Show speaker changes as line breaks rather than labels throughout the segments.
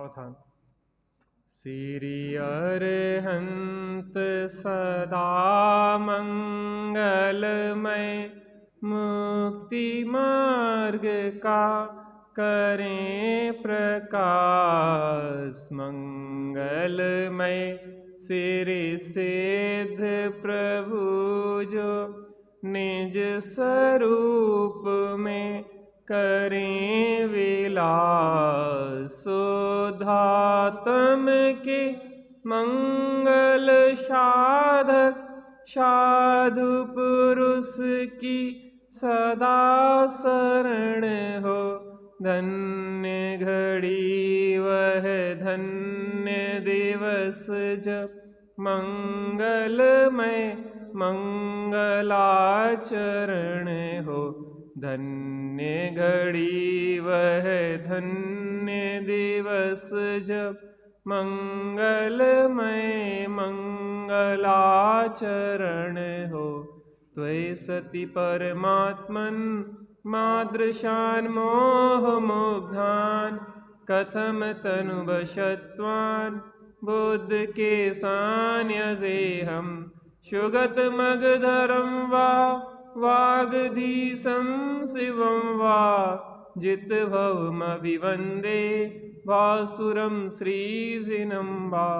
सावधान। श्री अरहंत सदा मंगलमय, मुक्ति मार्ग का करें प्रकाश मंगलमय। श्री सिद्ध प्रभु जो निज स्वरूप में करें विलास, शुद्धात्म के मंगल साधक साधु पुरुष की सदा शरण हो। धन्य घड़ी वह धन्य दिवस जब मंगलमय मंगलाचरण हो। धन्य घड़ी वह धन्य दिवस जब मंगलमय मंगलाचरण हो। त्वयि सति परमात्मन मादृशान मोह मुग्धान, कथम तनु वशत्वान बुद्ध के सान्यसेहम। सुगत मगधरम वा वागधीशं शिवं वा, जित भवमभिवन्दे वासुरं श्रीजिनं वा।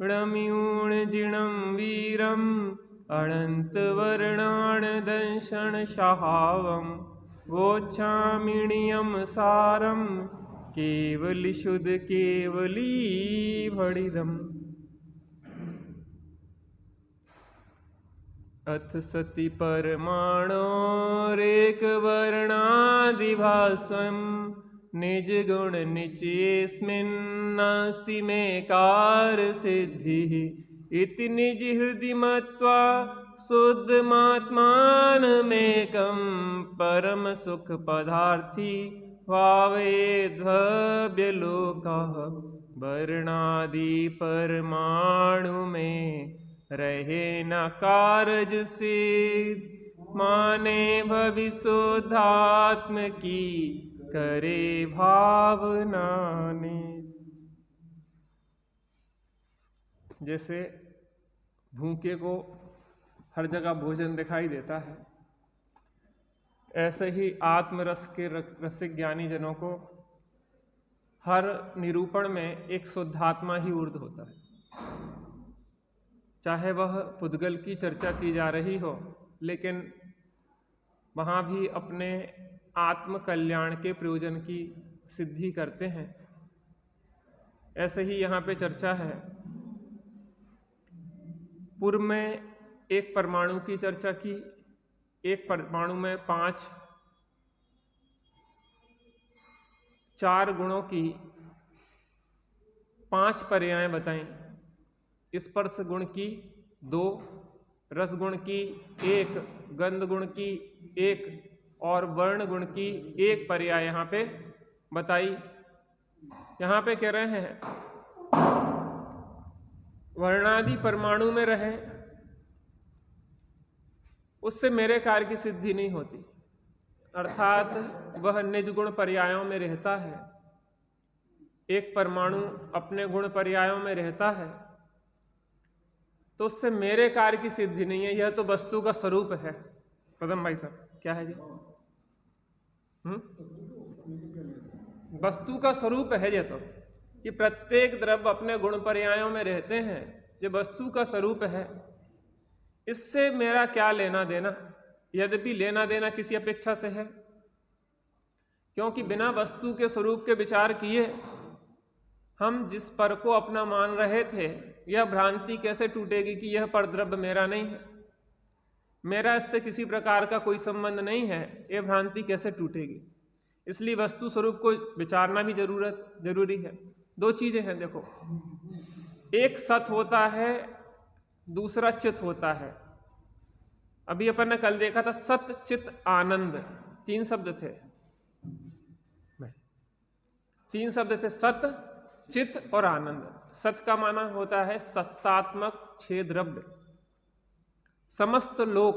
णम्यूण जिणं वीरम् अनन्तवर्णान् दंशन् शहावं, वोच्छामिणीयं सारं केवली शुद्ध केवली भणिदम्। अथ सति परमाणोरेक वर्णादिभास्वं, निज गुण निचेस्मिन् नास्ति में कार सिद्धिः। इति निज हृदि मत्वा शुद्धमात्मानमेकं, परम सुख पदार्थी भावेद्भव्यलोकः। वर्णादि परमाणु में रहे न कारज सिद्ध, माने भविशुद्धात्म की करे भावना ने। जैसे भूखे को हर जगह भोजन दिखाई देता है, ऐसे ही आत्मरस के रसिक ज्ञानी जनों को हर निरूपण में एक शुद्धात्मा ही ऊर्ध होता है। चाहे वह पुद्गल की चर्चा की जा रही हो, लेकिन वहाँ भी अपने आत्म कल्याण के प्रयोजन की सिद्धि करते हैं। ऐसे ही यहाँ पे चर्चा है। पूर्व में एक परमाणु की चर्चा की, एक परमाणु में 4 गुणों की 5 पर्याय बताएं। स्पर्श गुण की 2, रस गुण की 1, गंध गुण की 1 और वर्ण गुण की 1 पर्याय यहाँ पे बताई। यहाँ पे कह रहे हैं वर्णादि परमाणु में रहे, उससे मेरे कार्य की सिद्धि नहीं होती। अर्थात वह निज गुण पर्यायों में रहता है। एक परमाणु अपने गुण पर्यायों में रहता है तो उससे मेरे कार्य की सिद्धि नहीं है। यह तो वस्तु का स्वरूप है। पदम भाई साहब, क्या है ये? वस्तु का स्वरूप है ये तो, कि प्रत्येक द्रव्य अपने गुण पर्यायों में रहते हैं। ये वस्तु का स्वरूप है, इससे मेरा क्या लेना देना? यद्यपि लेना देना किसी अपेक्षा से है, क्योंकि बिना वस्तु के स्वरूप के विचार किए हम जिस पर को अपना मान रहे थे, यह भ्रांति कैसे टूटेगी कि यह पर द्रव्य मेरा नहीं है, मेरा इससे किसी प्रकार का कोई संबंध नहीं है, यह भ्रांति कैसे टूटेगी? इसलिए वस्तु स्वरूप को विचारना भी जरूरी है। 2 चीजें हैं देखो, एक सत होता है, दूसरा चित होता है। अभी अपन ने कल देखा था सत चित आनंद, 3 शब्द थे। 3 शब्द थे, सत चित और आनंद। सत का माना होता है सत्तात्मक 6 द्रव्य, समस्त लोक।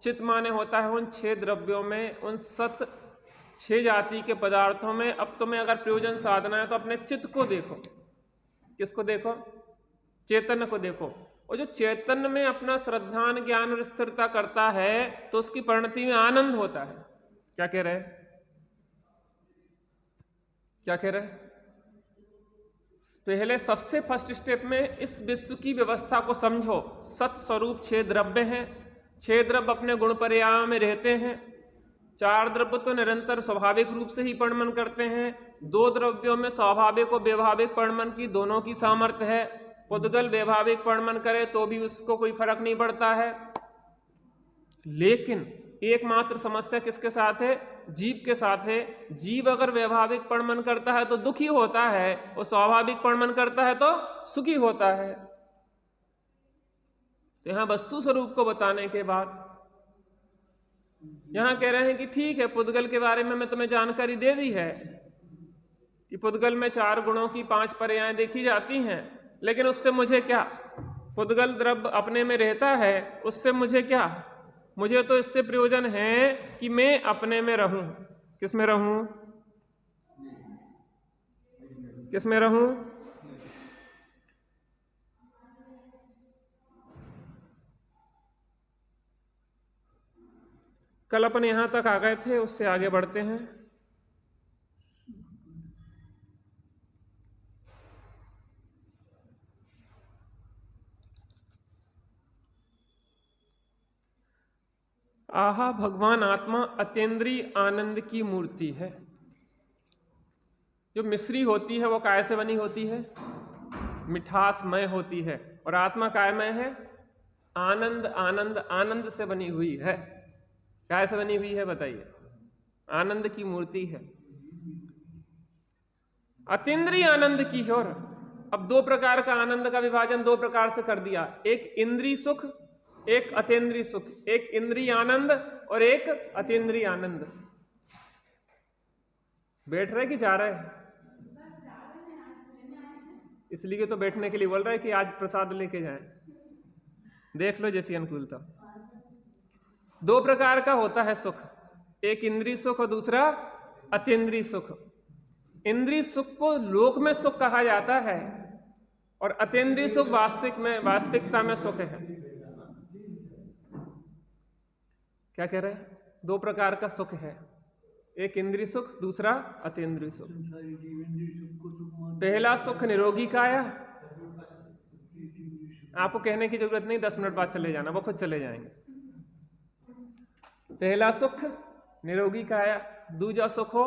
चित माने होता है उन 6 द्रव्यों में, उन सत छह जाति के पदार्थों में अब तुम्हें अगर प्रयोजन साधना है तो अपने चित्त को देखो। किसको देखो? चैतन्य को देखो। और जो चैतन्य में अपना श्रद्धान ज्ञान और स्थिरता करता है तो उसकी परिणति में आनंद होता है। क्या कह रहे हैं? क्या कह रहे हैं? पहले सबसे फर्स्ट स्टेप में इस विश्व की व्यवस्था को समझो। सत स्वरूप छह द्रव्य हैं, छह द्रव्य अपने गुण पर्यायों में रहते हैं। चार द्रव्य तो निरंतर स्वाभाविक रूप से ही परिणमन करते हैं। दो द्रव्यों में स्वाभाविक और व्यवहारिक परिणमन की दोनों की सामर्थ्य है। पुद्गल व्यवहारिक परिणमन करे तो भी उसको कोई फर्क नहीं पड़ता है। लेकिन एकमात्र समस्या किसके साथ है? जीव के साथ है। जीव अगर व्यवहारिक परिणमन करता है तो दुखी होता है और स्वाभाविक परिणमन करता है तो सुखी होता है। तो यहां वस्तु स्वरूप को बताने के बाद यहां कह रहे हैं कि ठीक है, पुद्गल के बारे में मैं तुम्हें जानकारी दे दी है कि पुद्गल में चार गुणों की पांच पर्यायें देखी जाती हैं, लेकिन उससे मुझे क्या? पुद्गल द्रव्य अपने में रहता है, उससे मुझे क्या? मुझे तो इससे प्रयोजन है कि मैं अपने में रहूं। किस में रहूं? किस में रहूं? कल अपन यहां तक आ गए थे, उससे आगे बढ़ते हैं। आहा, भगवान आत्मा अतीन्द्रिय आनंद की मूर्ति है। जो मिश्री होती है वो काय से बनी होती है? मिठासमय होती है। और आत्मा कायमय है? आनंद आनंद आनंद से बनी हुई है। काय से बनी हुई है बताइए? आनंद की मूर्ति है, अतीन्द्रिय आनंद की है। और अब दो प्रकार का आनंद का विभाजन दो प्रकार से कर दिया, एक इंद्रिय सुख, एक अतीन्द्रिय सुख। एक इंद्रिय आनंद और एक अतीन्द्रिय आनंद। बैठ रहे कि जा रहे हैं? इसलिए तो बैठने के लिए बोल रहा है कि आज प्रसाद लेके जाएं। देख लो जैसी अनुकूलता। दो प्रकार का होता है सुख, एक इंद्रिय सुख और दूसरा अतीन्द्रिय सुख। इंद्रिय सुख को लोक में सुख कहा जाता है और अतीन्द्रिय सुख वास्तविकता में सुख है। क्या कह रहे हैं? दो प्रकार का सुख है, एक इंद्रिय सुख, दूसरा अतीन्द्रिय सुख। पहला सुख निरोगी काया। आपको कहने की जरूरत नहीं, 10 मिनट बाद चले जाना, वो खुद चले जाएंगे। पहला सुख निरोगी काया, दूजा सुख हो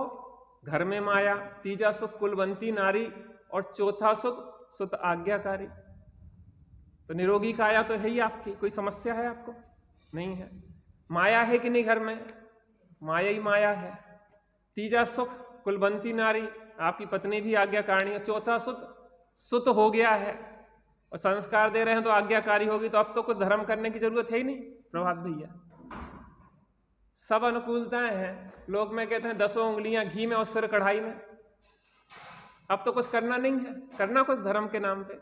घर में माया, तीजा सुख कुलवंती नारी और चौथा सुख सुत आज्ञाकारी। तो निरोगी काया तो है ही आपकी, कोई समस्या है आपको? नहीं है। माया है कि नहीं घर में? माया ही माया है। तीजा सुख कुलवंती नारी, आपकी पत्नी भी आज्ञाकारिणी है। चौथा सुत हो गया है और संस्कार दे रहे हैं तो आज्ञाकारी होगी। तो अब तो कुछ धर्म करने की जरूरत है ही नहीं प्रभात भैया। सब अनुकूलताएं हैं। लोग में कहते हैं 10 उंगलियां घी में और सिर कढ़ाई में। अब तो कुछ करना नहीं है, करना कुछ धर्म के नाम पे।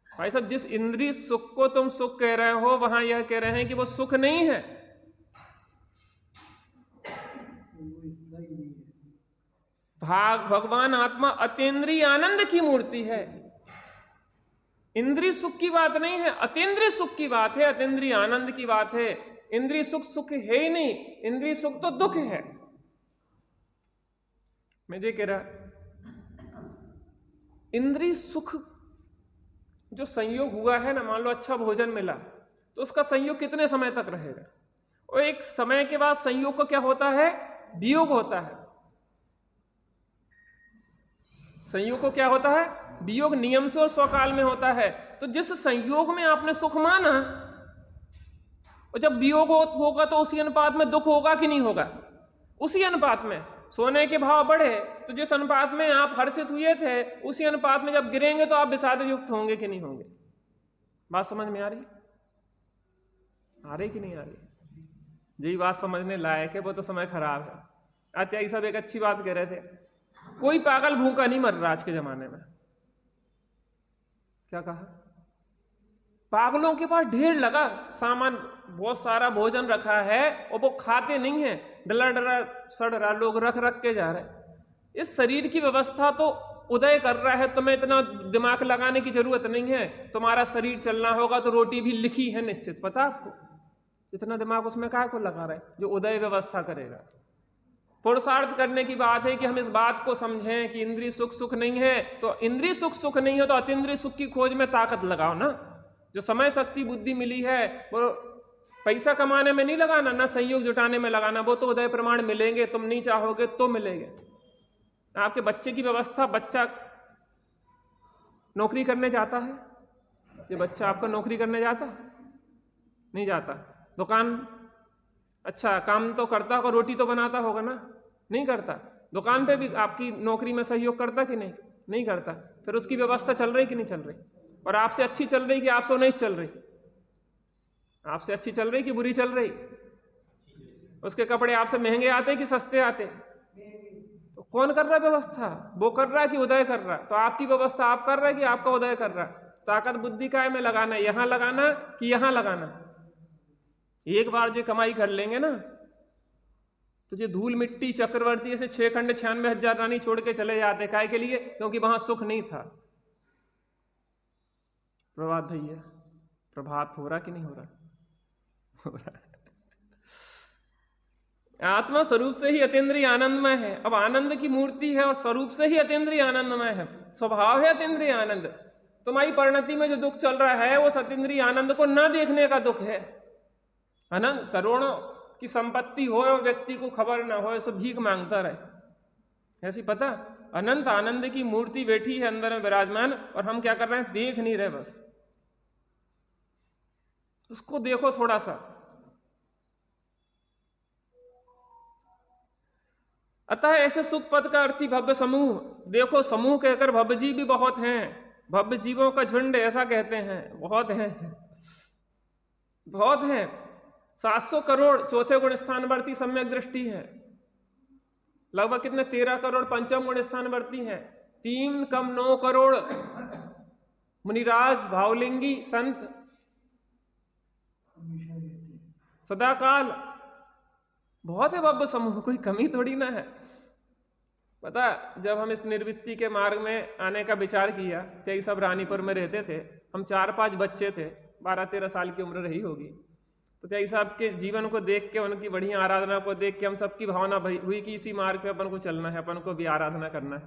भाई साहब, जिस इंद्रिय सुख को तुम सुख कह रहे हो वहां यह कह रहे हैं कि वो सुख नहीं है। भगवान आत्मा अतीन्द्रिय आनंद की मूर्ति है। इंद्रिय सुख की बात नहीं है, अतीन्द्रिय सुख की बात है, अतीन्द्रिय आनंद की बात है। इंद्रिय सुख सुख है ही नहीं, इंद्रिय सुख तो दुख है। मैं ये कह रहा, इंद्रिय सुख जो संयोग हुआ है ना, मान लो अच्छा भोजन मिला तो उसका संयोग कितने समय तक रहेगा? और एक समय के बाद संयोग को क्या होता है? वियोग होता है। संयोग को क्या होता है? वियोग नियम से और स्वकाल में होता है। तो जिस संयोग में आपने सुख माना और जब वियोग होगा तो उसी अनुपात में दुख होगा कि नहीं होगा? उसी अनुपात में। सोने के भाव बढ़े तो जिस अनुपात में आप हर्षित हुए थे उसी अनुपात में जब गिरेंगे तो आप विषाद युक्त होंगे कि नहीं होंगे? बात समझ में आ रही? आ रही कि नहीं आ रही? यही बात समझने लायक है, वो तो समय खराब है। अच्छा, सब एक अच्छी बात कह रहे थे, कोई पागल भूखा नहीं मर रहा आज के जमाने में। क्या कहा? पागलों के पास ढेर लगा सामान, बहुत सारा भोजन रखा है और वो खाते नहीं है, डला डला सड़ रहा, लोग रख रख के जा रहे। इस शरीर की व्यवस्था तो उदय कर रहा है, तुम्हें इतना दिमाग लगाने की जरूरत नहीं है। तुम्हारा शरीर चलना होगा तो रोटी भी लिखी है निश्चित, पता आपको? इतना दिमाग उसमें काहे को लगा रहा है जो उदय व्यवस्था करेगा। पुरुषार्थ करने की बात है कि हम इस बात को समझें कि इंद्रिय सुख सुख नहीं है, तो इंद्रिय सुख सुख नहीं है तो अतीन्द्रिय सुख की खोज में ताकत लगाओ ना। जो समय शक्ति बुद्धि मिली है वो पैसा कमाने में नहीं लगाना, ना संयोग जुटाने में लगाना, वो तो उदय प्रमाण मिलेंगे, तुम नहीं चाहोगे तो मिलेंगे। आपके बच्चे की व्यवस्था, बच्चा नौकरी करने जाता है, ये बच्चा आपका नौकरी करने जाता नहीं जाता, दुकान अच्छा काम तो करता होगा, रोटी तो बनाता होगा ना, नहीं करता। दुकान पे भी आपकी नौकरी में सहयोग करता कि नहीं? नहीं करता। फिर उसकी व्यवस्था चल रही कि नहीं चल रही? और आपसे अच्छी चल रही कि आपसे नहीं चल रही? आपसे अच्छी चल रही कि बुरी चल रही? उसके कपड़े आपसे महंगे आते कि सस्ते आते? तो कौन कर रहा है व्यवस्था? वो कर रहा है कि उदय कर रहा है? तो आपकी व्यवस्था आप कर रहा है कि आपका उदय कर रहा है? ताकत बुद्धि काय में लगाना, यहां लगाना कि यहां लगाना? एक बार जो कमाई कर लेंगे ना तो जो धूल मिट्टी चक्रवर्ती से 6 खंड 96,000 रानी छोड़ के चले जाते, काय के लिए? क्योंकि वहां सुख नहीं था। प्रभात भैया, प्रभात हो रहा कि नहीं हो रहा? हो रहा है। आत्मा स्वरूप से ही अतीन्द्रिय आनंदमय है। अब आनंद की मूर्ति है और स्वरूप से ही अतीन्द्रिय आनंदमय है, स्वभाव है अतीन्द्रिय आनंद। तुम्हारी परिणति में जो दुख चल रहा है वो अतीन्द्रिय आनंद को न देखने का दुख है। अनंत करोड़ों की संपत्ति हो और व्यक्ति को खबर ना हो, ऐसा भीख मांगता रहे, ऐसी पता? अनंत आनंद की मूर्ति बैठी है अंदर में विराजमान, और हम क्या कर रहे हैं? देख नहीं रहे, बस उसको देखो थोड़ा सा। अतः ऐसे सुख पद का अर्थी भव्य समूह। देखो समूह कहकर भव्य जीव भी बहुत हैं, भव्य जीवों का झुंड ऐसा कहते हैं, बहुत हैं, बहुत हैं। 700 करोड़ चौथे गुण स्थानवर्ती सम्यक दृष्टि है, लगभग कितने 13 करोड़ पंचम गुण स्थानवर्ती हैं, 3 कम 9 करोड़ मुनिराज भावलिंगी संत सदाकाल। बहुत है भव्य समूह, कोई कमी थोड़ी ना है। पता, जब हम इस निर्वृत्ति के मार्ग में आने का विचार किया, तो सब रानीपुर में रहते थे, हम 4-5 बच्चे थे, 12-13 साल की उम्र रही होगी। तो त्यागी साहब के जीवन को देख के, उनकी बढ़िया आराधना को देख के हम सबकी भावना हुई कि इसी मार्ग पे अपन को चलना है, अपन को भी आराधना करना है।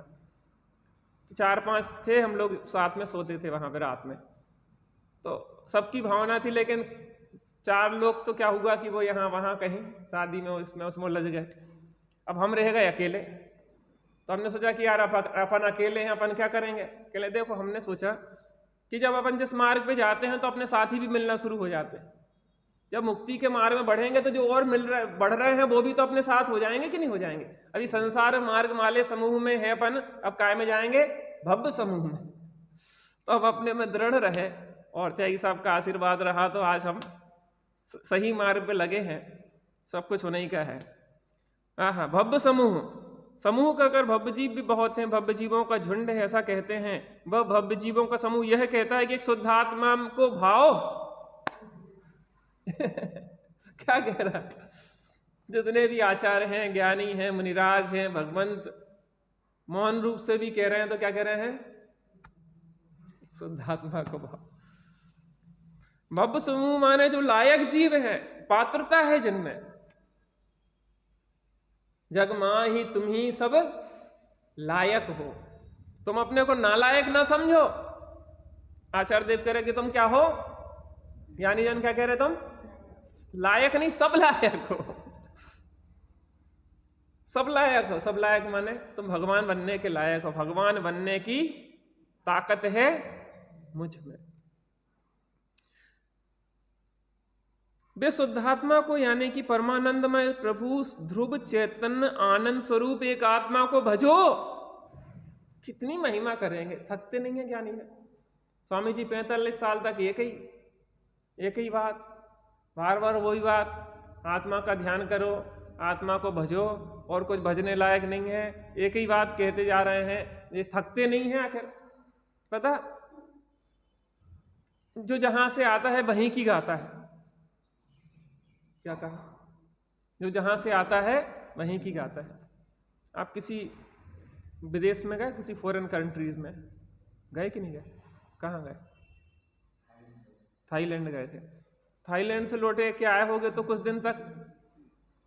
तो 4-5 थे हम लोग, साथ में सोते थे वहां पे रात में, तो सबकी भावना थी। लेकिन 4 लोग तो क्या हुआ कि वो यहाँ वहां कहीं शादी में उसमें उलझ गए। अब हम रह गए अकेले। तो हमने सोचा कि यार अपन अकेले हैं, अपन क्या करेंगे? अकेले देखो, हमने सोचा कि जब अपन जिस मार्ग पे जाते हैं तो अपने साथी भी मिलना शुरू हो जाते हैं। जब मुक्ति के मार्ग में बढ़ेंगे तो जो और बढ़ रहे हैं वो भी तो अपने साथ हो जाएंगे कि नहीं हो जाएंगे? अभी संसार मार्ग माले समूह में है अपन, अब काय में जाएंगे? भव्य समूह में। तो अब अपने में दृढ़ रहे, और त्यागी साहब का आशीर्वाद रहा तो आज हम सही मार्ग पे लगे हैं, सब कुछ होने ही का है। हाँ, भव्य समूह। समूह का अगर भव्य जीव भी बहुत हैं, भव्य जीवों का झुंड है ऐसा कहते हैं। वह भव्य जीवों का समूह यह कहता है कि एक शुद्धात्मा को भाव क्या कह रहा है? जितने भी आचार्य हैं, ज्ञानी हैं, मुनिराज हैं, भगवंत मौन रूप से भी कह रहे हैं, तो क्या कह रहे हैं? शुद्धात्मा को भाव। भव्य समूह माने जो लायक जीव है, पात्रता है जिनमें, जग माही तुम ही सब लायक हो। तुम अपने को नालायक ना समझो। आचार्य देव कह रहे कि तुम क्या हो? ज्ञानी जन क्या कह रहे? तुम लायक नहीं, सब लायक हो, सब लायक हो। सब लायक माने तुम भगवान बनने के लायक हो, भगवान बनने की ताकत है मुझ में। वे शुद्धात्मा को यानी कि परमानंदमय प्रभु ध्रुव चैतन्य आनंद स्वरूप एक आत्मा को भजो। कितनी महिमा करेंगे, थकते नहीं है ज्ञानी है। स्वामी जी 45 साल तक एक ही बात, बार बार वही बात, आत्मा का ध्यान करो, आत्मा को भजो, और कुछ भजने लायक नहीं है, एक ही बात कहते जा रहे हैं। ये थकते नहीं है आखिर? पता, जो जहां से आता है वहीं की गाता है। क्या कहा? जो जहां से आता है वहीं की गाता है। आप किसी विदेश में गए, किसी फॉरेन कंट्रीज में गए कि नहीं गए? कहाँ गए? थाईलैंड गए थे। थाईलैंड से लौटे के आए होगे तो कुछ दिन तक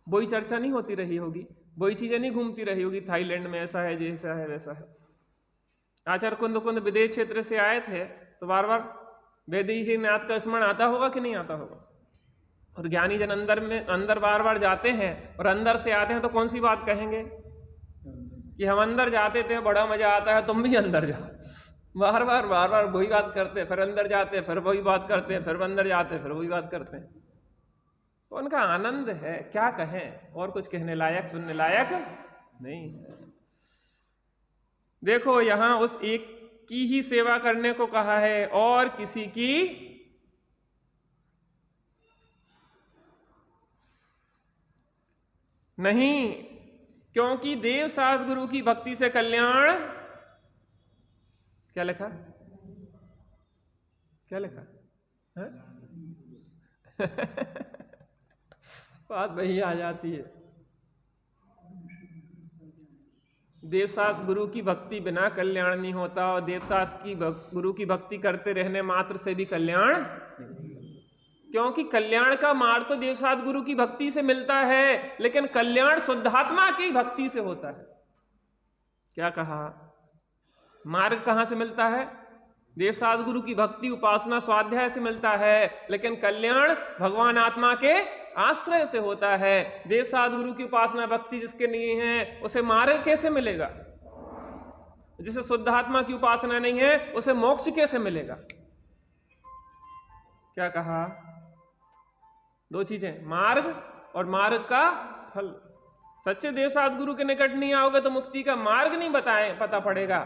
वही चर्चा नहीं होती रही होगी, वही चीजें नहीं घूमती रही होगी, थाईलैंड में ऐसा है, जैसा है वैसा है। आचार्य कुंद कुंद विदेश क्षेत्र से आए थे तो बार बार वैदेही नाथ का स्मरण आता होगा कि नहीं आता होगा? और ज्ञानी जन अंदर बार बार जाते हैं और अंदर से आते हैं तो कौन सी बात कहेंगे कि हम अंदर जाते थे, बड़ा मजा आता है, तुम भी अंदर जाओ। बार बार वही बात करते हैं, फिर अंदर जाते हैं, फिर वही बात करते हैं, फिर अंदर जाते हैं, फिर वही बात करते हैं। तो उनका आनंद है, क्या कहें, और कुछ कहने लायक, सुनने लायक नहीं है। देखो यहां उस एक की ही सेवा करने को कहा है और किसी की नहीं, क्योंकि देव साध गुरु की भक्ति से कल्याण, क्या लिखा? क्या लिखा है? बात वही आ जाती है। देवसात गुरु की भक्ति बिना कल्याण नहीं होता, और देवसात की गुरु की भक्ति करते रहने मात्र से भी कल्याण, क्योंकि कल्याण का मार्ग तो देवसात गुरु की भक्ति से मिलता है, लेकिन कल्याण शुद्धात्मा की भक्ति से होता है। क्या कहा? मार्ग कहां से मिलता है? देवसात गुरु की भक्ति, उपासना, स्वाध्याय से मिलता है, लेकिन कल्याण भगवान आत्मा के आश्रय से होता है। देवसात गुरु की उपासना भक्ति जिसके नहीं है उसे मार्ग कैसे मिलेगा? जिसे शुद्धात्मा की उपासना नहीं है उसे मोक्ष कैसे मिलेगा? क्या कहा? दो चीजें, मार्ग और मार्ग का फल। सच्चे देवसात गुरु के निकट नहीं आओगे तो मुक्ति का मार्ग नहीं पता पड़ेगा,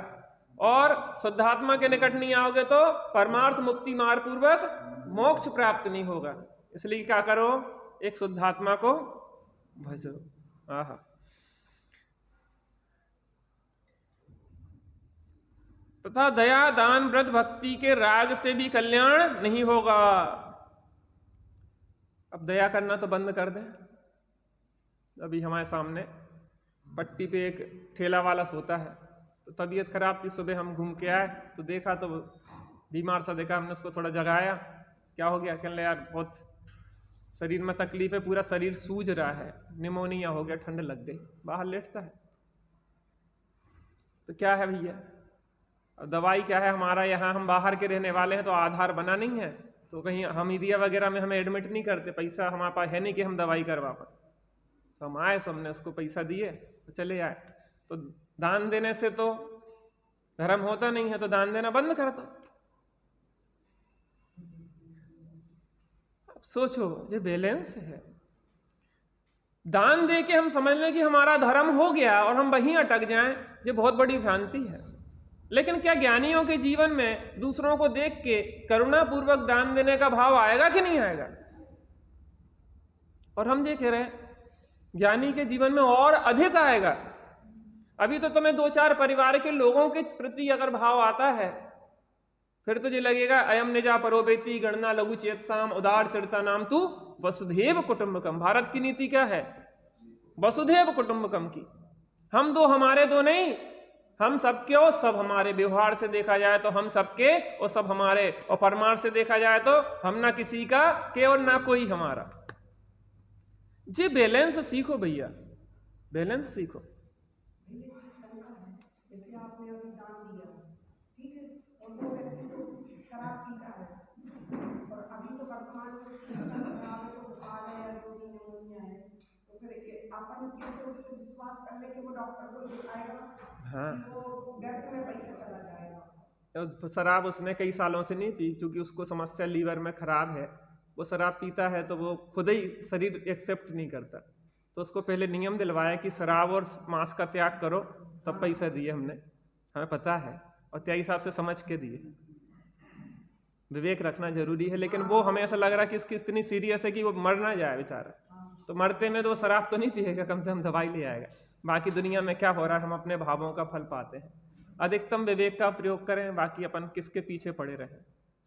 और शुद्धात्मा के निकट नहीं आओगे तो परमार्थ मुक्ति मार्ग पूर्वक मोक्ष प्राप्त नहीं होगा। इसलिए क्या करो? एक शुद्धात्मा को भजो। आहा, तथा दया दान व्रत भक्ति के राग से भी कल्याण नहीं होगा। अब दया करना तो बंद कर दें। अभी हमारे सामने पट्टी पे एक ठेला वाला सोता है, तो तबीयत खराब थी, सुबह हम घूम के आए तो देखा तो बीमार सा देखा, हमने उसको थोड़ा जगाया। क्या हो गया? कहने यार बहुत शरीर में तकलीफ है, पूरा शरीर सूज रहा है, निमोनिया हो गया, ठंड लग गई। बाहर लेटता है तो क्या है भैया? अब दवाई क्या है? हमारा यहाँ हम बाहर के रहने वाले हैं तो आधार बना नहीं है, तो कहीं हमीदिया वगैरह में हमें एडमिट नहीं करते, पैसा हमारे पास है नहीं कि हम दवाई करवा पाए। तो हम आए, तो हमने उसको पैसा दिए तो चले आए। तो दान देने से तो धर्म होता नहीं है, तो दान देना बंद कर दो। अब सोचो, ये बैलेंस है। दान दे के हम समझ लें कि हमारा धर्म हो गया और हम वहीं अटक जाएं, ये बहुत बड़ी भ्रांति है। लेकिन क्या ज्ञानियों के जीवन में दूसरों को देख के करुणा पूर्वक दान देने का भाव आएगा कि नहीं आएगा? और हम ये कह रहे हैं ज्ञानी के जीवन में और अधिक आएगा। अभी तो तुम्हें दो चार परिवार के लोगों के प्रति अगर भाव आता है, फिर तुझे लगेगा अयम निजा परोबेती गणना लघु चेतसाम उदार चरिता नाम तू वसुधैव कुटुंबकम। भारत की नीति क्या है? वसुधैव कुटुंबकम की। हम दो हमारे दो नहीं, हम सबके और सब हमारे। व्यवहार से देखा जाए तो हम सबके और सब हमारे, और परमार्थ से देखा जाए तो हम ना किसी का के और ना कोई हमारा। जी बैलेंस सीखो भैया, बैलेंस सीखो।
जैसे आपने अभी दान दिया, ठीक है, और वो व्यक्ति तो शराब पीता है और अभी तो वर्तमान में तो बुखार है या जो भी निमोनिया है, तो फिर अपन कैसे उसको विश्वास कर ले कि वो डॉक्टर को दिखाएगा?
हाँ,
वो व्यर्थ में पैसा चला जाएगा।
शराब उसने कई सालों से नहीं पी, क्योंकि उसको समस्या लीवर में खराब है। वो शराब पीता है तो वो खुद ही शरीर एक्सेप्ट नहीं करता, तो उसको पहले नियम दिलवाया कि शराब और मांस का त्याग करो, तब पैसा दिए हमने, हमें पता है, और त्याग हिसाब से समझ के दिए। विवेक रखना जरूरी है, लेकिन वो हमें ऐसा लग रहा है कि इसकी इतनी सीरियस है कि वो मर ना जाए बेचारा, तो मरते में तो वो शराब तो नहीं पिएगा, कम से कम दवाई ले आएगा। बाकी दुनिया में क्या हो रहा है, हम अपने भावों का फल पाते हैं। अधिकतम विवेक का प्रयोग करें, बाकी अपन किसके पीछे पड़े रहें।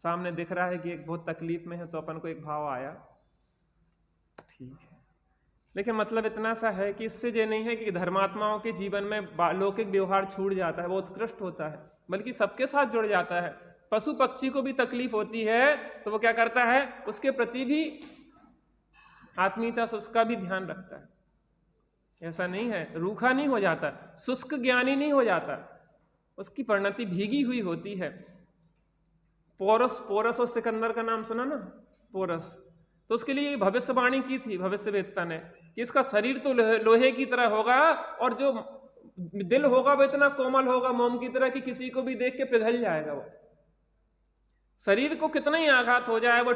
सामने दिख रहा है कि एक बहुत तकलीफ में है तो अपन को एक भाव आया, ठीक है, लेकिन मतलब इतना सा है कि इससे ये नहीं है कि धर्मात्माओं के जीवन में लौकिक व्यवहार छूट जाता है, वो उत्कृष्ट होता है, बल्कि सबके साथ जुड़ जाता है। पशु पक्षी को भी तकलीफ होती है तो वो क्या करता है, उसके प्रति भी आत्मीयता से उसका भी ध्यान रखता है। ऐसा नहीं है, रूखा नहीं हो जाता, शुष्क ज्ञानी नहीं हो जाता, उसकी परिणति भीगी हुई होती है। पोरस और सिकंदर का नाम सुना ना, पोरस, तो उसके लिए भविष्यवाणी की थी भविष्यवेत्ता ने कि इसका शरीर तो लोहे की तरह होगा और जो दिल होगा वो इतना कोमल होगा मोम की तरह कि किसी को भी देख के पिघल जाएगा। वो शरीर को कितना ही आघात हो जाए वो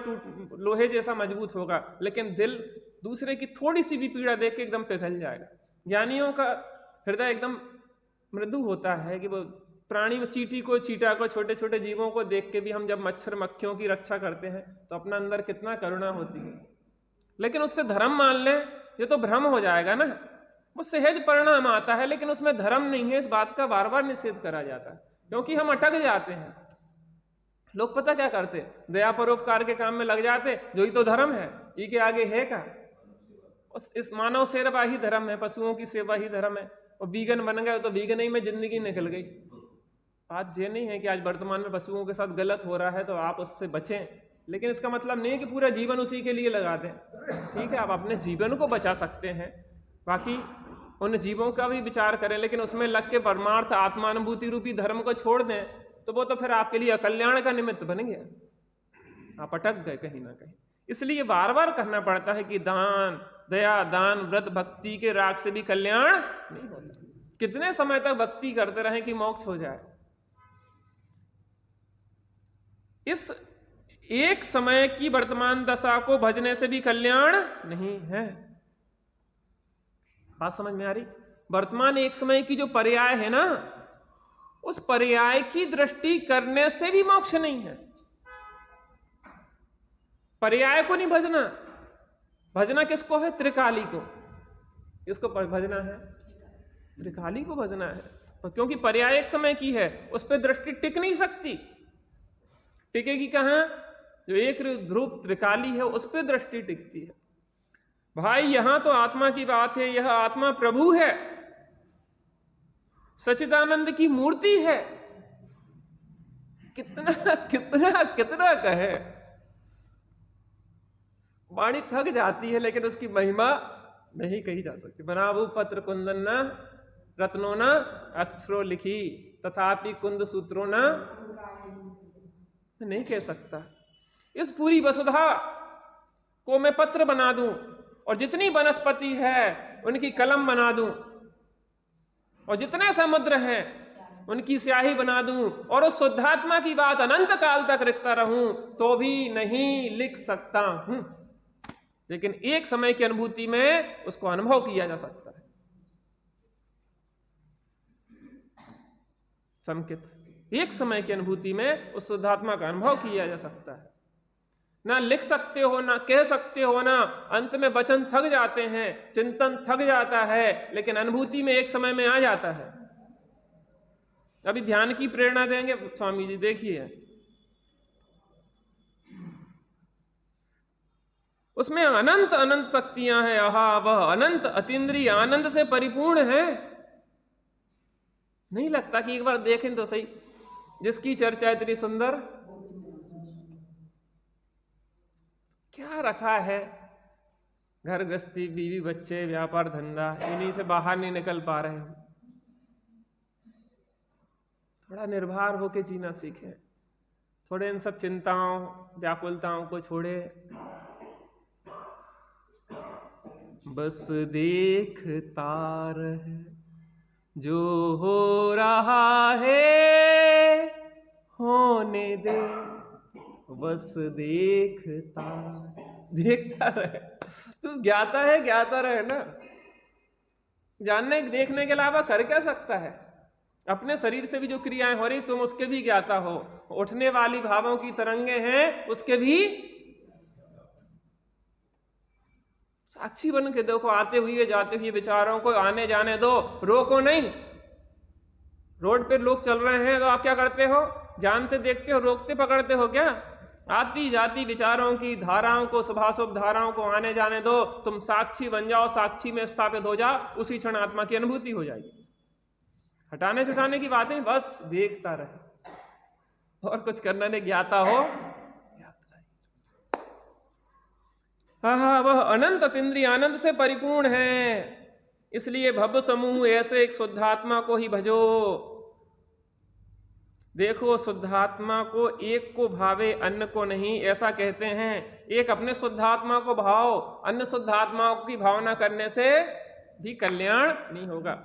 लोहे जैसा मजबूत होगा, लेकिन दिल दूसरे की थोड़ी सी भी पीड़ा देख के एकदम पिघल जाएगा। ज्ञानियों का हृदय एकदम मृदु होता है कि वो प्राणी, चींटी को, चीटा को, छोटे छोटे जीवों को देख के भी हम जब मच्छर मक्खियों की रक्षा करते हैं तो अपना अंदर कितना करुणा होती है। लेकिन उससे धर्म मान ले ये तो भ्रम हो जाएगा ना। वो सहज परिणाम आता है लेकिन उसमें धर्म नहीं है, इस बात का बार बार निषेध करा जाता है, क्योंकि हम अटक जाते हैं। लोग पता क्या करते, दया परोपकार के काम में लग जाते, जो ही तो धर्म है, ये के आगे है का, इस मानव सेवा ही धर्म है, पशुओं की सेवा ही धर्म है, और वीगन बन गए तो वीगन ही में जिंदगी निकल गई। बात ये नहीं है कि आज वर्तमान में पशुओं के साथ गलत हो रहा है तो आप उससे बचें, लेकिन इसका मतलब नहीं है कि पूरा जीवन उसी के लिए लगा दें। ठीक है, आप अपने जीवन को बचा सकते हैं, बाकी उन जीवों का भी विचार करें, लेकिन उसमें लग के परमार्थ आत्मानुभूति रूपी धर्म को छोड़ दें तो वो तो फिर आपके लिए अकल्याण का निमित्त बन गया, आप अटक गए कहीं ना कहीं। इसलिए बार बार कहना पड़ता है कि दान, दया, दान, व्रत, भक्ति के राग से भी कल्याण नहीं होता। कितने समय तक भक्ति करते रहें कि मोक्ष हो जाए? इस एक समय की वर्तमान दशा को भजने से भी कल्याण नहीं है। बात समझ में आ रही? वर्तमान एक समय की जो पर्याय है ना, उस पर्याय की दृष्टि करने से भी मोक्ष नहीं है। पर्याय को नहीं भजना, भजना किसको है? त्रिकाली को। किसको भजना है? त्रिकाली को भजना है, क्योंकि पर्याय एक समय की है, उस पर दृष्टि टिक नहीं सकती। टिकेगी कहां? जो एक ध्रुव त्रिकाली है उस पर दृष्टि टिकती है। भाई यहां तो आत्मा की बात है, यह आत्मा प्रभु है, सच्चिदानंद की मूर्ति है। कितना कितना कितना कहे, वाणी थक जाती है, लेकिन उसकी महिमा नहीं कही जा सकती। बनाबू पत्र कुंदन न रत्नो न अक्षरो लिखी, तथापि कुंद सूत्रो न, नहीं कह सकता। इस पूरी वसुधा को मैं पत्र बना दूं और जितनी वनस्पति है उनकी कलम बना दूं और जितने समुद्र हैं उनकी स्याही बना दूं और उस शुद्धात्मा की बात अनंत काल तक लिखता रहूं तो भी नहीं लिख सकता हूं। लेकिन एक समय की अनुभूति में उसको अनुभव किया जा सकता है। संकित एक समय की अनुभूति में उस शुद्धात्मा का अनुभव किया जा सकता है। ना लिख सकते हो, ना कह सकते हो, ना अंत में वचन थक जाते हैं, चिंतन थक जाता है, लेकिन अनुभूति में एक समय में आ जाता है। अभी ध्यान की प्रेरणा देंगे स्वामी जी, देखिए उसमें अनंत अनंत शक्तियां हैं। आहा, वह अनंत अतीन्द्रिय आनंद से परिपूर्ण है। नहीं लगता कि एक बार देखें तो सही, जिसकी चर्चा इतनी सुंदर, क्या रखा है? घर गृहस्थी, बीवी बच्चे, व्यापार धंधा, इन्हीं से बाहर नहीं निकल पा रहे हम। थोड़ा निर्भर होके जीना सीखें, थोड़े इन सब चिंताओं व्याकुलताओं को छोड़े। बस देखता रहे जो हो रहा है होने दे, बस देखता रहे। तू ज्ञाता रहे ना। जानने देखने के अलावा कर क्या सकता है? अपने शरीर से भी जो क्रियाएं हो रही तुम उसके भी ज्ञाता हो, उठने वाली भावों की तरंगे हैं उसके भी साक्षी बन के देखो। आते हुए जाते हुए विचारों को आने जाने दो, रोको नहीं। रोड पे लोग चल रहे हैं तो आप क्या करते हो? जानते देखते हो, रोकते पकड़ते हो क्या? आती जाती विचारों की धाराओं को, शुभाशुभ धाराओं को आने जाने दो, तुम साक्षी बन जाओ, साक्षी में स्थापित हो जाओ, उसी क्षण आत्मा की अनुभूति हो जाएगी। हटाने छुटाने की बात नहीं, बस देखता रहे और कुछ करना नहीं, ज्ञाता हो। वह अनंत अतीन्द्रिय आनंद से परिपूर्ण है, इसलिए भव समूह ऐसे एक शुद्धात्मा को ही भजो। देखो, शुद्धात्मा को एक को भावे अन्य को नहीं, ऐसा कहते हैं। एक अपने शुद्धात्मा को भाव, अन्य शुद्धात्माओं की भावना करने से भी कल्याण नहीं होगा।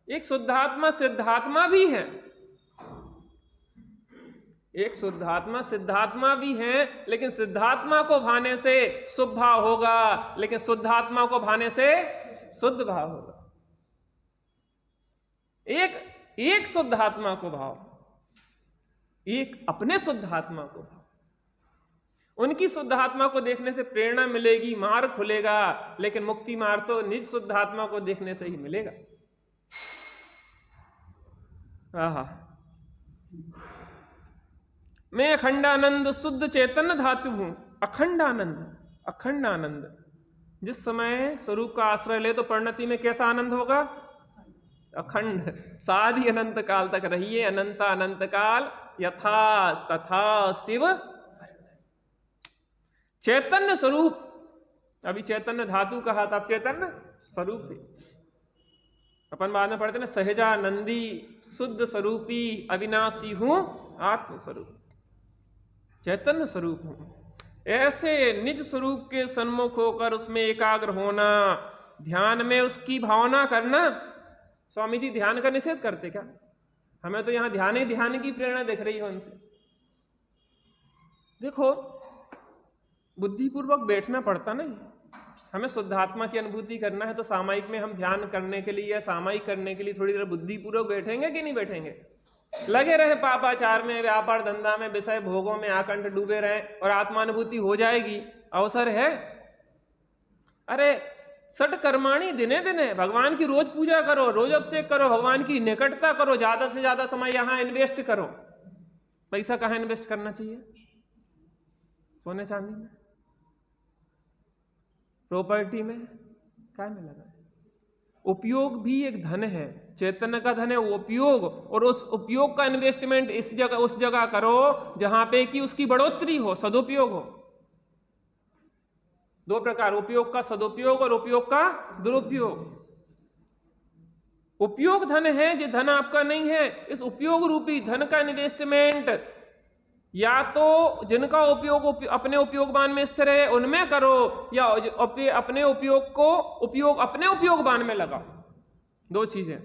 एक शुद्धात्मा सिद्धात्मा भी है, एक शुद्धात्मा सिद्धात्मा भी है, लेकिन सिद्धात्मा को भाने से शुभ भाव होगा, लेकिन शुद्धात्मा को भाने से शुद्ध भाव होगा। एक शुद्धात्मा को भाव, एक अपने शुद्धात्मा को भाव। उनकी शुद्धात्मा को देखने से प्रेरणा मिलेगी, मार्ग खुलेगा, लेकिन मुक्ति मार्ग तो निज शुद्धात्मा को देखने से ही मिलेगा। मैं अखंडानंद शुद्ध चैतन्य धातु हूं। अखंड आनंद, अखंड आनंद। जिस समय स्वरूप का आश्रय ले तो परिणति में कैसा आनंद होगा? अखंड। साधि अनंत काल तक रहिए, अनंत अनंत काल यथा तथा शिव चैतन्य स्वरूप। अभी चैतन्य धातु कहा था, अब चैतन्य स्वरूप भी। अपन बाद में पढ़ते ना, सहजानंदी शुद्ध स्वरूपी अविनाशी हूं आत्म स्वरूप, चैतन्य स्वरूप हूं। ऐसे निज स्वरूप के सन्मुख होकर उसमें एकाग्र होना, ध्यान में उसकी भावना करना। स्वामी जी ध्यान का निषेध करते क्या? हमें तो यहां ध्यान ही ध्यान की प्रेरणा दिख रही है उनसे। देखो, बुद्धिपूर्वक बैठना पड़ता नहीं। हमें शुद्धात्मा की अनुभूति करना है तो सामायिक में हम ध्यान करने के लिए या सामायिक करने के लिए थोड़ी देर बुद्धिपूर्वक बैठेंगे कि नहीं बैठेंगे? लगे रहे पापाचार में, व्यापार धंधा में, विषय भोगों में आकंठ डूबे रहे और आत्मानुभूति हो जाएगी, अवसर है। अरे सट कर्माणी दिने दिने, भगवान की रोज पूजा करो, रोज अभिषेक करो, भगवान की निकटता करो, ज्यादा से ज्यादा समय यहां इन्वेस्ट करो। पैसा कहां इन्वेस्ट करना चाहिए? सोने चांदी में, प्रॉपर्टी में, क्या में लगा? उपयोग भी एक धन है, चैतन्य का धन है उपयोग, और उस उपयोग का इन्वेस्टमेंट इस जगह उस जगह करो जहां पे कि उसकी बढ़ोतरी हो, सदुपयोग हो। दो प्रकार, उपयोग का सदुपयोग और उपयोग का दुरुपयोग। उपयोग धन है, जो धन आपका नहीं है। इस उपयोग रूपी धन का इन्वेस्टमेंट या तो जिनका उपयोग अपने उपयोगवान में स्थिर है उनमें करो, या अपने उपयोग को अपने उपयोगवान में लगाओ। दो चीजें,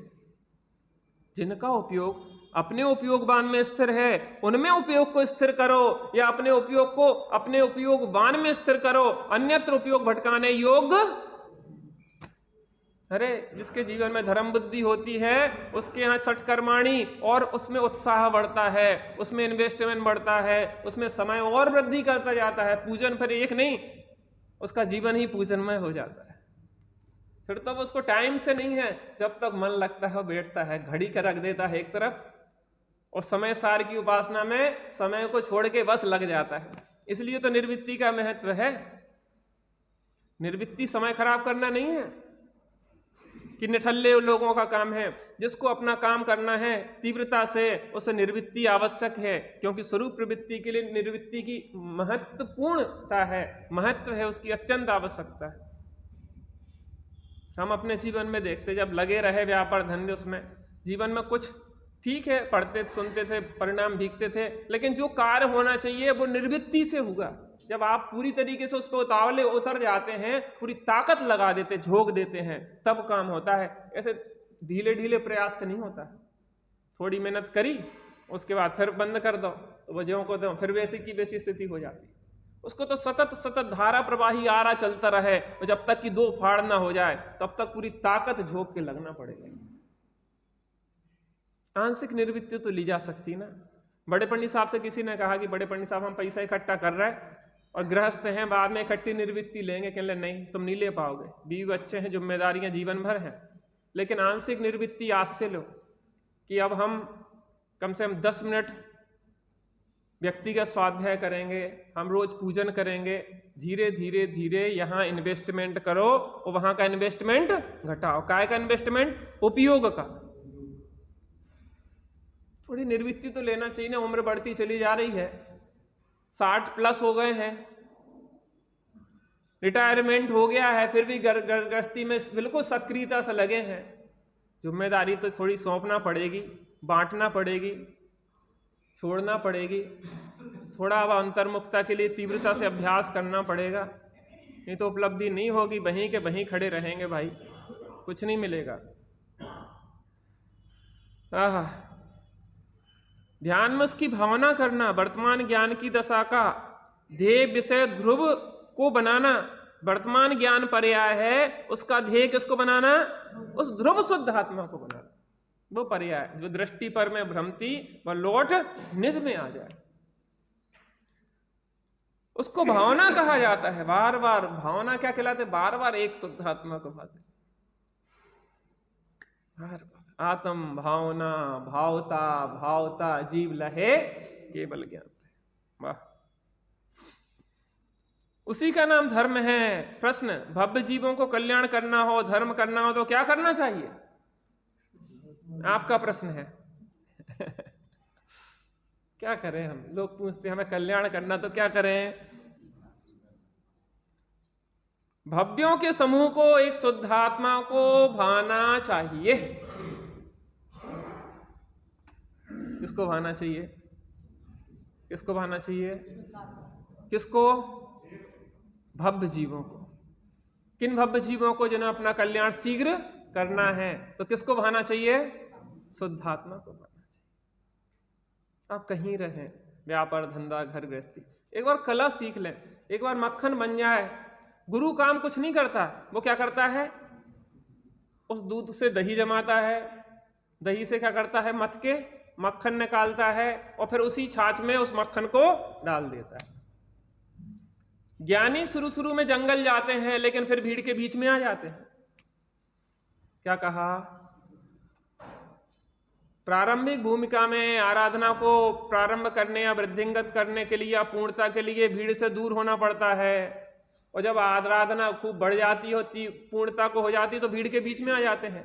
जिनका उपयोग अपने उपयोगवान में स्थिर है उनमें उपयोग को स्थिर करो, या अपने उपयोग को अपने उपयोगवान में स्थिर करो, अन्यत्र उपयोग भटकाने योग्य। अरे जिसके जीवन में धर्म बुद्धि होती है उसके यहाँ छठ कर्माणी, और उसमें उत्साह बढ़ता है, उसमें इन्वेस्टमेंट बढ़ता है, उसमें समय और वृद्धि करता जाता है। पूजन फिर एक नहीं, उसका जीवन ही पूजनमय हो जाता है। फिर तो उसको टाइम से नहीं है, जब तक मन लगता है बैठता है, घड़ी का रख देता है एक तरफ, और समय सार की उपासना में समय को छोड़ के बस लग जाता है। इसलिए तो निर्वृत्ति का महत्व है। निर्वृत्ति समय खराब करना नहीं है कि निठल्ले लोगों का काम है। जिसको अपना काम करना है तीव्रता से, उसे निर्वृत्ति आवश्यक है, क्योंकि स्वरूप प्रवृत्ति के लिए निर्वृत्ति की महत्वपूर्णता है, महत्व है, उसकी अत्यंत आवश्यकता है। हम अपने जीवन में देखते, जब लगे रहे व्यापार धंधे, उसमें जीवन में कुछ ठीक है, पढ़ते सुनते थे, परिणाम भीगते थे, लेकिन जो कार्य होना चाहिए वो निर्वृत्ति से होगा। जब आप पूरी तरीके से उस पर उतावले उतर जाते हैं, पूरी ताकत लगा देते, झोंक देते हैं, तब काम होता है। ऐसे ढीले ढीले प्रयास से नहीं होता है। थोड़ी मेहनत करी, उसके बाद फिर बंद कर दो तो वो ज्यों को फिर वैसी की वैसी स्थिति हो जाती है। उसको तो सतत सतत धारा प्रवाही आ रहा चलता रहे, और जब तक कि दो फाड़ ना हो जाए तब तक पूरी ताकत झोंक के लगना पड़ेगा। आंशिक निर्वृत्ति तो ली जा सकती ना। बड़े पंडित साहब से किसी ने कहा कि बड़े पंडित साहब हम पैसा इकट्ठा कर रहे हैं और गृहस्थ हैं, बाद में इकट्ठी निर्वृत्ति लेंगे। कहने लगे नहीं, तुम नहीं ले पाओगे, बीवी बच्चे हैं, जिम्मेदारियां जीवन भर हैं। लेकिन आंशिक निर्वृत्ति आज से लो कि अब हम कम से कम 10 मिनट व्यक्तिगत स्वाध्याय करेंगे, हम रोज पूजन करेंगे, धीरे धीरे धीरे यहाँ इन्वेस्टमेंट करो और वहां का इन्वेस्टमेंट घटाओ। काय का इन्वेस्टमेंट? उपयोग का। थोड़ी निर्वृत्ति तो लेना चाहिए ना, उम्र बढ़ती चली जा रही है, 60 प्लस हो गए हैं, रिटायरमेंट हो गया है, फिर भी गृहस्थी में बिल्कुल सक्रियता से लगे हैं। जिम्मेदारी तो थोड़ी सौंपना पड़ेगी, बांटना पड़ेगी, छोड़ना पड़ेगी, थोड़ा अब अंतर्मुखता के लिए तीव्रता से अभ्यास करना पड़ेगा, नहीं तो उपलब्धि नहीं होगी, वहीं के वहीं खड़े रहेंगे भाई, कुछ नहीं मिलेगा। ध्यान में उसकी भावना करना, वर्तमान ज्ञान की दशा का ध्येय विषय ध्रुव को बनाना। वर्तमान ज्ञान पर्याय है, उसका ध्येय किसको बनाना? उस ध्रुव शुद्ध आत्मा को बनाना। वो पर्याय जो दृष्टि पर में भ्रमती वह लौट निज में आ जाए, उसको भावना कहा जाता है। बार बार भावना क्या कहलाते? बार बार एक शुद्ध आत्मा को भाते, बार बार आत्म भावना, भावता भावता जीव लहे केवल ज्ञान। वाह, उसी का नाम धर्म है। प्रश्न, भव्य जीवों को कल्याण करना हो, धर्म करना हो तो क्या करना चाहिए? आपका प्रश्न है। क्या करें हम? लोग पूछते हैं हमें कल्याण करना तो क्या करें? भव्यों के समूह को, एक शुद्ध आत्मा को भाना चाहिए। किसको भाना चाहिए? किसको भाना चाहिए? किसको? भव्य जीवों को। किन भव्य जीवों को? जिन्हें अपना कल्याण शीघ्र करना है। तो किसको भाना चाहिए? शुद्ध आत्मा को भाना चाहिए। आप कहीं रहें, व्यापार धंधा घर गृहस्थी, एक बार कला सीख लें, एक बार मक्खन बन जाए। गुरु काम कुछ नहीं करता, वो क्या करता है? उस दूध से दही जमाता है, दही से क्या करता है? मथ के मक्खन निकालता है और फिर उसी छाछ में उस मक्खन को डाल देता है। ज्ञानी शुरू शुरू में जंगल जाते हैं, लेकिन फिर भीड़ के बीच में आ जाते हैं। क्या कहा? प्रारंभिक भूमिका में आराधना को प्रारंभ करने या वृद्धिंगत करने के लिए या पूर्णता के लिए भीड़ से दूर होना पड़ता है, और जब आराधना खूब बढ़ जाती होती, पूर्णता को हो जाती, तो भीड़ के बीच में आ जाते हैं।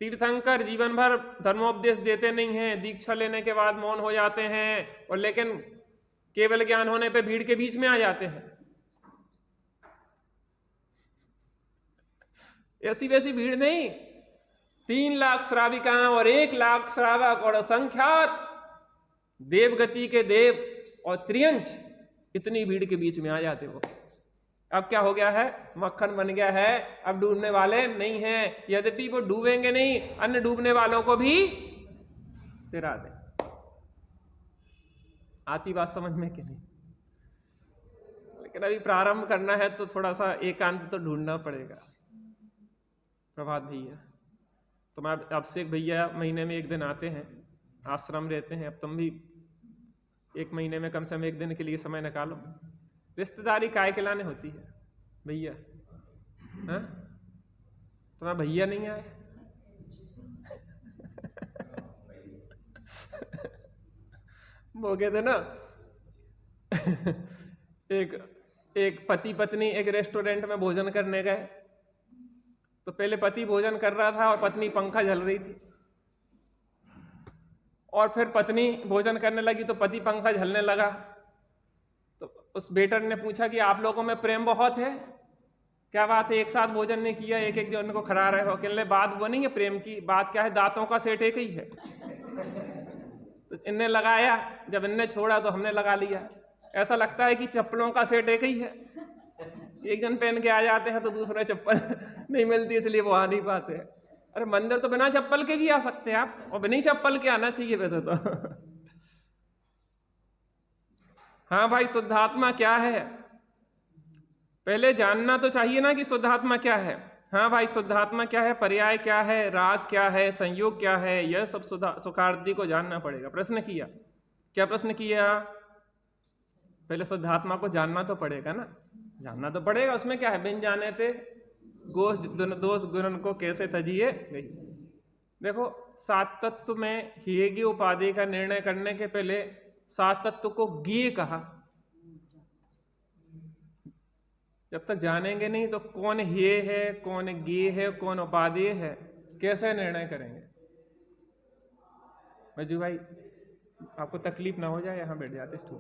तीर्थंकर जीवन भर धर्मोपदेश देते नहीं हैं, दीक्षा लेने के बाद मौन हो जाते हैं, और लेकिन केवल ज्ञान होने पे भीड़ के बीच में आ जाते हैं। ऐसी वैसी भीड़ नहीं, 3 लाख श्राविकाएं और 1 लाख श्रावक और असंख्यात देवगति के देव और त्रियंच, इतनी भीड़ के बीच में आ जाते हो। अब क्या हो गया है? मक्खन बन गया है, अब डूबने वाले नहीं हैं। यद्यपि वो डूबेंगे नहीं, अन्य डूबने वालों को भी तिरा दे। आती बात समझ में कि नहीं? लेकिन अभी प्रारंभ करना है तो थोड़ा सा एकांत तो ढूंढना पड़ेगा। प्रभात भैया, तो मैं अभिषेक भैया महीने में 1 दिन आते हैं, आश्रम रहते हैं। अब तुम भी 1 महीने में कम से कम 1 दिन के लिए समय निकालो। रिश्तेदारी काय के लाने होती है भैया? हाँ, तुम्हारा भैया नहीं आए? वो कहते ना, एक पति पत्नी एक रेस्टोरेंट में भोजन करने गए, तो पहले पति भोजन कर रहा था और पत्नी पंखा झल रही थी, और फिर पत्नी भोजन करने लगी तो पति पंखा झलने लगा। तो उस वेटर ने पूछा कि आप लोगों में प्रेम बहुत है, क्या बात है, एक साथ भोजन नहीं किया, एक एक जन को खड़ा रहे हो? कहने बात वो नहीं है प्रेम की, बात क्या है, दांतों का सेट एक ही है। तो इनने लगाया, जब इनने छोड़ा तो हमने लगा लिया। ऐसा लगता है कि चप्पलों का सेट एक ही है, एक जन पहन के आ जाते हैं तो दूसरे चप्पल नहीं मिलती, इसलिए वो आ नहीं पाते। अरे मंदिर तो बिना चप्पल के भी आ सकते हैं आप, और बिना चप्पल के आना चाहिए वैसे तो। हाँ भाई, शुद्धात्मा क्या है पहले जानना तो चाहिए ना कि शुद्धात्मा क्या है। हाँ भाई, शुद्धात्मा क्या है, पर्याय क्या है, राग क्या है, संयोग क्या है, यह सब सुखार्थी को जानना पड़ेगा। प्रश्न किया, क्या प्रश्न किया? पहले शुद्धात्मा को जानना तो पड़ेगा ना, जानना तो पड़ेगा। उसमें क्या है, बिन जाने थे दोष गुण को कैसे तजिए गई। देखो, 7 तत्व में हीगे उपाधि का निर्णय करने के पहले सात तत्व को ज्ञेय कहा। जब तक जानेंगे नहीं तो कौन ये है, कौन ज्ञेय है, कौन उपादेय है, कैसे निर्णय करेंगे। बजू भाई आपको तकलीफ ना हो जाए, यहाँ बैठ जाते स्टूल।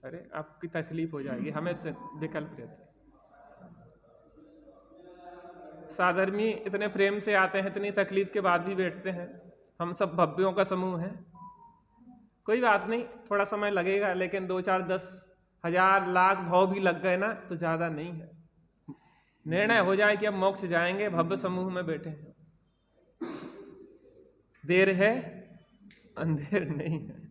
अरे आपकी तकलीफ हो जाएगी, हमें विकल्प रहते हैं। साधर्मी इतने प्रेम से आते हैं, इतनी तकलीफ के बाद भी बैठते हैं। हम सब भव्यों का समूह है। कोई बात नहीं, थोड़ा समय लगेगा, लेकिन 2 4 10 हजार लाख भाव भी लग गए ना तो ज्यादा नहीं है। निर्णय हो जाए कि अब मोक्ष जाएंगे, भव्य समूह में बैठे हैं। देर है अंधेर नहीं है।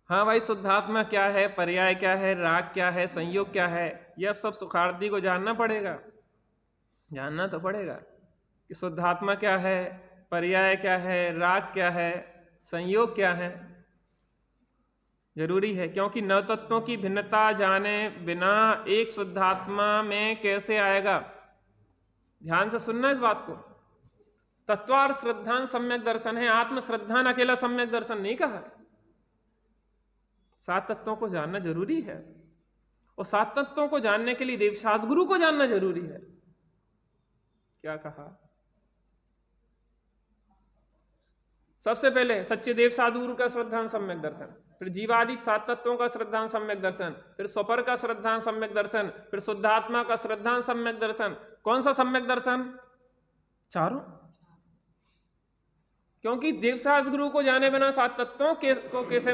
हाँ भाई, शुद्धात्मा क्या है, पर्याय क्या है, राग क्या है, संयोग क्या है, ये अब सब सुखार्थी को जानना पड़ेगा। जानना तो पड़ेगा कि शुद्धात्मा क्या है, पर्याय क्या है, राग क्या है, संयोग क्या है। जरूरी है, क्योंकि नव तत्वों की भिन्नता जाने बिना एक शुद्धात्मा में कैसे आएगा। ध्यान से सुनना इस बात को। तत्वार श्रद्धान सम्यक दर्शन है, आत्म श्रद्धान अकेला सम्यक दर्शन नहीं कहा। 7 तत्वों को जानना जरूरी है, और 7 तत्वों को जानने के लिए देव सद्गुरु को जानना जरूरी है। क्या कहा? सबसे पहले सच्चे देव सद्गुरु का श्रद्धान सम्यक दर्शन, फिर जीवादि 7 तत्वों का श्रद्धान सम्यक दर्शन, फिर स्वपर का श्रद्धान सम्यक दर्शन, फिर शुद्धात्मा का श्रद्धान सम्यक दर्शन। कौन सा सम्यक दर्शन? चारों। क्योंकि देव सद्गुरु को जाने बिना 7 तत्वों को कैसे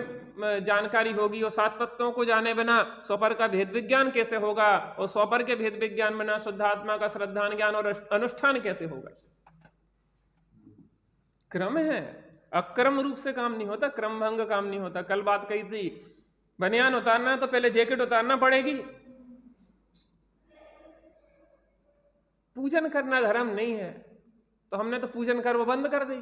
जानकारी होगी, और 7 तत्वों को जाने बिना स्वपर का भेद विज्ञान कैसे होगा, और स्वपर के भेद विज्ञान बिना शुद्धात्मा का श्रद्धान ज्ञान और अनुष्ठान कैसे होगा। क्रम है, अक्रम रूप से काम नहीं होता, क्रम भंग काम नहीं होता। कल बात कही थी, बनियान उतारना है तो पहले जैकेट उतारना पड़ेगी। पूजन करना धर्म नहीं है, तो हमने तो पूजन कर वो बंद कर दी।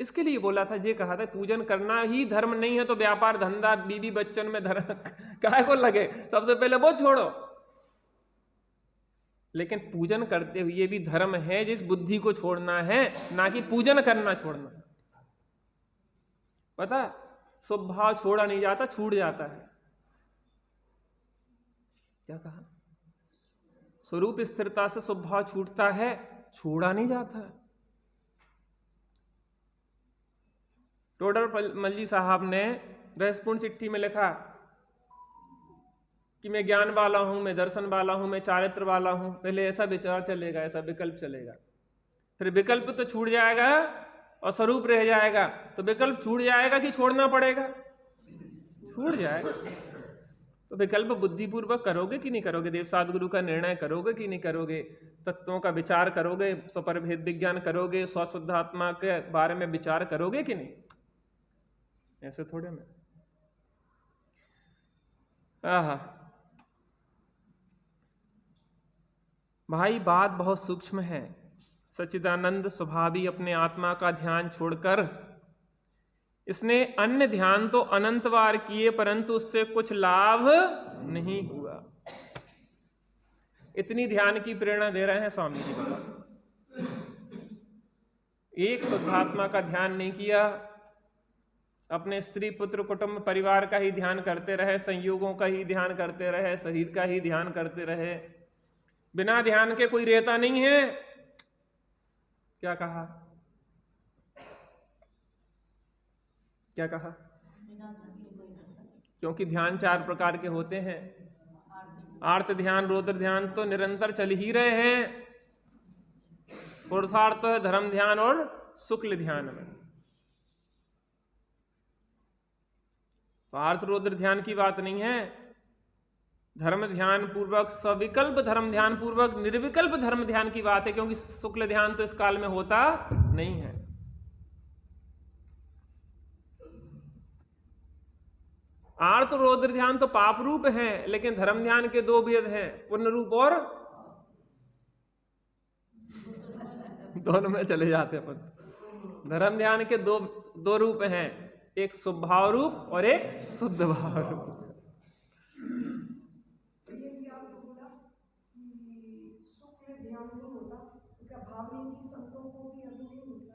इसके लिए बोला था, ये कहा था पूजन करना ही धर्म नहीं है तो व्यापार धंधा बीवी बच्चन में धर्म काहे को लगे, सबसे पहले वो छोड़ो। लेकिन पूजन करते हुए भी धर्म है, जिस बुद्धि को छोड़ना है, ना कि पूजन करना छोड़ना। पता, स्वभाव छोड़ा नहीं जाता, छूट जाता है। क्या कहा? स्वरूप स्थिरता से स्वभाव छूटता है, छोड़ा नहीं जाता। टोडर मल्ली साहब ने रहस्यपूर्ण चिट्ठी में लिखा कि मैं ज्ञान वाला हूं, मैं दर्शन वाला हूं, मैं चारित्र वाला हूं। पहले ऐसा विचार चलेगा, ऐसा विकल्प चलेगा, फिर विकल्प तो छूट जाएगा और स्वरूप रह जाएगा। तो विकल्प छूट जाएगा कि छोड़ना पड़ेगा? छूट जाएगा। तो विकल्प बुद्धिपूर्वक करोगे कि नहीं करोगे? देव सद्गुरु का निर्णय करोगे कि नहीं करोगे? तत्वों का विचार करोगे, स्वपर भेद विज्ञान करोगे, स्वशुद्धात्मा के बारे में विचार करोगे कि नहीं? ऐसे थोड़े में। आहा भाई, बात बहुत सूक्ष्म है। सच्चिदानंद स्वभावी अपने आत्मा का ध्यान छोड़कर इसने अन्य ध्यान तो अनंत बार किए, परंतु उससे कुछ लाभ नहीं हुआ। इतनी ध्यान की प्रेरणा दे रहे हैं स्वामी जी बाबा। एक शुद्धात्मा का ध्यान नहीं किया, अपने स्त्री पुत्र कुटुंब परिवार का ही ध्यान करते रहे, संयोगों का ही ध्यान करते रहे, शरीर का ही ध्यान करते रहे। बिना ध्यान के कोई रहता नहीं है। क्या कहा? क्या कहा? क्योंकि ध्यान 4 प्रकार के होते हैं। आर्त ध्यान, रौद्र ध्यान तो निरंतर चल ही रहे हैं। पुरुषार्थ तो है धर्म ध्यान और शुक्ल ध्यान में। तो आर्त रौद्र ध्यान की बात नहीं है। धर्म ध्यान पूर्वक, सविकल्प धर्म ध्यान पूर्वक, निर्विकल्प धर्म ध्यान की बात है, क्योंकि शुक्ल ध्यान तो इस काल में होता नहीं है। आर्त रौद्र ध्यान तो पाप रूप है, लेकिन धर्म ध्यान के 2 भेद हैं, पुण्य रूप और दोनों में चले जाते हैं अपन। धर्म ध्यान के दो रूप हैं, एक स्वभाव रूप और एक शुद्ध भाव रूप।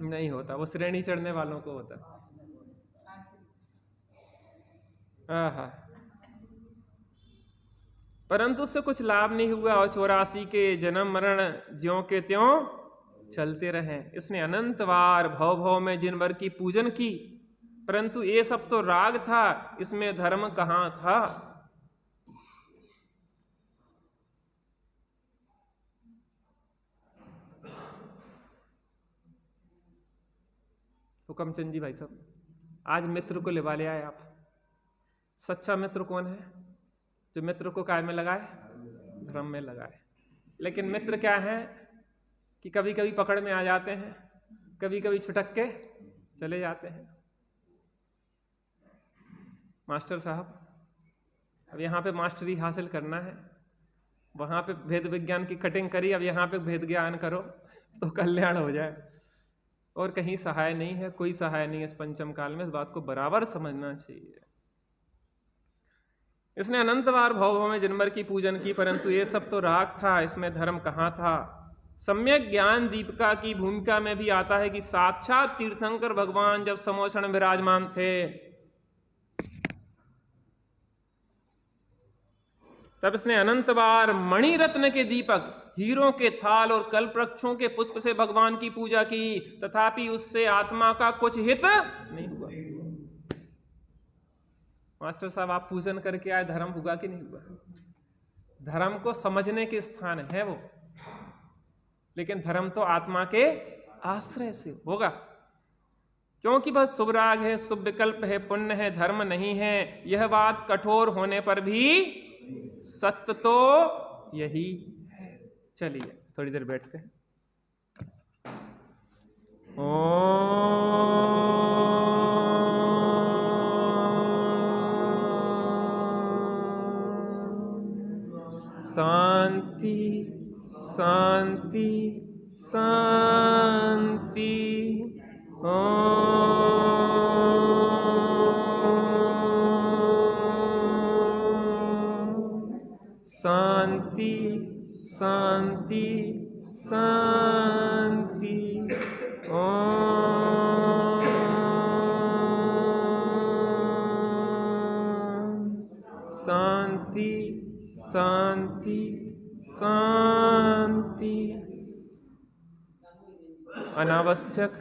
नहीं होता, वो श्रेणी चढ़ने वालों को होता। आहा, परंतु उससे कुछ लाभ नहीं हुआ और 84 के जन्म मरण ज्यों के त्यों चलते रहे। इसने अनंत बार भव भव में जिन वर की पूजन की, परंतु ये सब तो राग था, इसमें धर्म कहां था। हुकमचंद जी भाई साहब, आज मित्र को लिवा ले आए आप। सच्चा मित्र कौन है? जो मित्र को काय में लगाए? धर्म में लगाए। लेकिन मित्र क्या है कि कभी कभी पकड़ में आ जाते हैं, कभी कभी छुटक के चले जाते हैं। मास्टर साहब, अब यहाँ पे मास्टरी हासिल करना है, वहां पे भेद विज्ञान की कटिंग करी, अब यहाँ पे भेद ज्ञान करो तो कल्याण हो जाए। और कहीं सहाय नहीं है, कोई सहाय नहीं है इस पंचम काल में। इस बात को बराबर समझना चाहिए। इसने अनंत बार भव भव में जन्मर की पूजन की, परंतु ये सब तो राग था, इसमें धर्म कहाँ था। सम्यक ज्ञान दीपिका की भूमिका में भी आता है कि साक्षात तीर्थंकर भगवान जब समोषण विराजमान थे, तब इसने अनंत बार मणि रत्न के दीपक, हीरों के थाल और कल्पवृक्षों के पुष्प से भगवान की पूजा की, तथापि उससे आत्मा का कुछ हित नहीं हुआ। मास्टर साहब, आप पूजन करके आए, धर्म हुआ कि नहीं हुआ? धर्म को समझने के स्थान है वो, लेकिन धर्म तो आत्मा के आश्रय से होगा। क्योंकि बस शुभ राग है, शुभ विकल्प है, पुण्य है, धर्म नहीं है। यह बात कठोर होने पर भी सत्य तो यही है। चलिए थोड़ी देर बैठते हैं। शांति शांति शांति। शांति शांति शांति। शांति शांति शांति। अनावश्यक,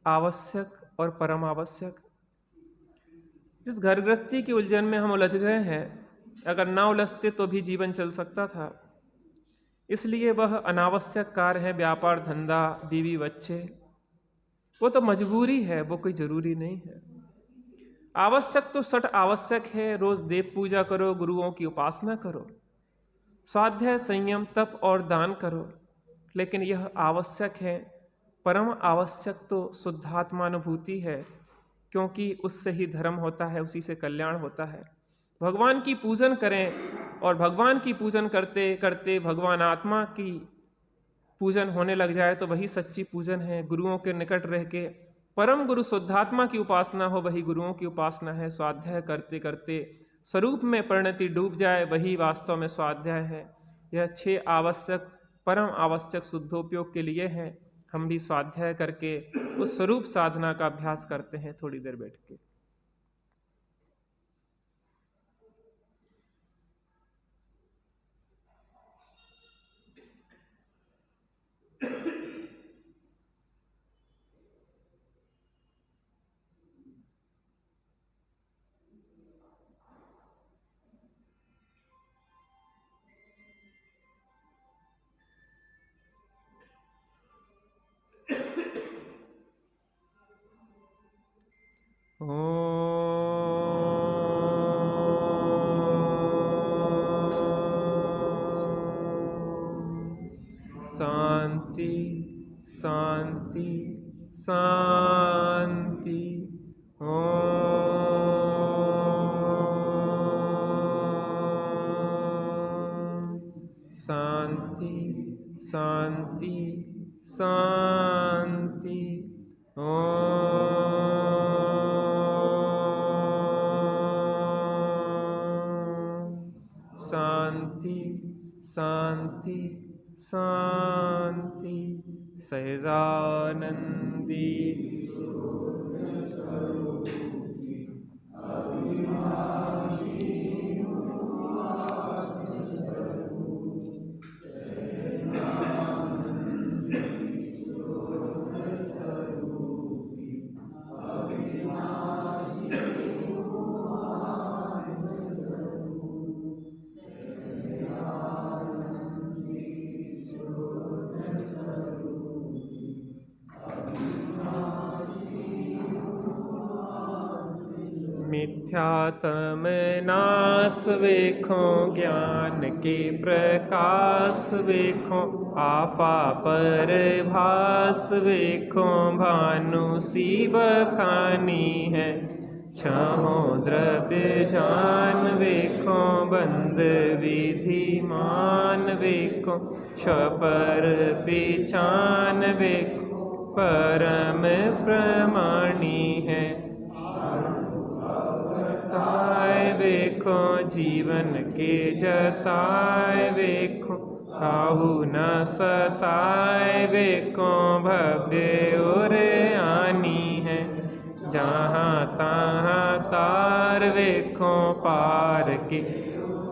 आवश्यक और परम आवश्यक। जिस घर गृहस्थी की उलझन में हम उलझ गए हैं, अगर ना उलझते तो भी जीवन चल सकता था। इसलिए वह अनावश्यक कार्य है, व्यापार धंधा, बीवी बच्चे, वो तो मजबूरी है, वो कोई जरूरी नहीं है। आवश्यक तो सट आवश्यक है। रोज देव पूजा करो, गुरुओं की उपासना करो, स्वाध्याय, संयम, तप और दान करो, लेकिन यह आवश्यक है। परम आवश्यक तो शुद्धात्मानुभूति है, क्योंकि उससे ही धर्म होता है, उसी से कल्याण होता है। भगवान की पूजन करें और भगवान की पूजन करते करते भगवान आत्मा की पूजन होने लग जाए तो वही सच्ची पूजन है। गुरुओं के निकट रह के परम गुरु शुद्धात्मा की उपासना हो, वही गुरुओं की उपासना है। स्वाध्याय करते करते स्वरूप में परिणति डूब जाए, वही वास्तव में स्वाध्याय है। यह 6 आवश्यक परम आवश्यक शुद्धोपयोग के लिए है। हम भी स्वाध्याय करके उस स्वरूप साधना का अभ्यास करते हैं थोड़ी देर बैठ के। शांति शांति शांति। शांति शांति शांति। शांति शांति शांति। सहजानंदी मिथ्यात्म नास वेखो, ज्ञान के प्रकाश वेखो, आपा पर भास वेखो, भानु सी बखानी है। छहों द्रव्य जान वेखो, बंद विधि मान वेखो, स्वपर पिछान वेखो, परम प्रमाणी है। ताय वेखो, जीवन के जताय वेखो, काहू न सताय वेखो, भव्य और आनी है। जहाँ तहाँ तार वेखो, पार के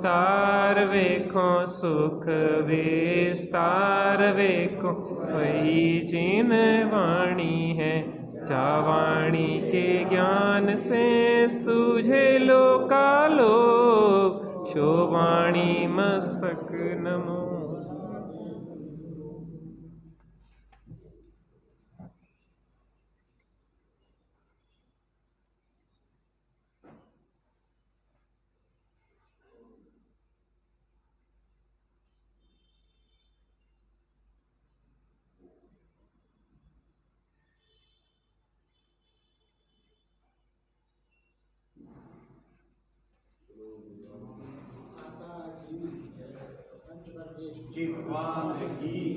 तार वेखो, सुख विस्तार वेखो, वही जिन वाणी है। जा वाणी के ज्ञान से सूझे लोकालोक, शो वाणी मस्तक नमो।
जिह्वा में घी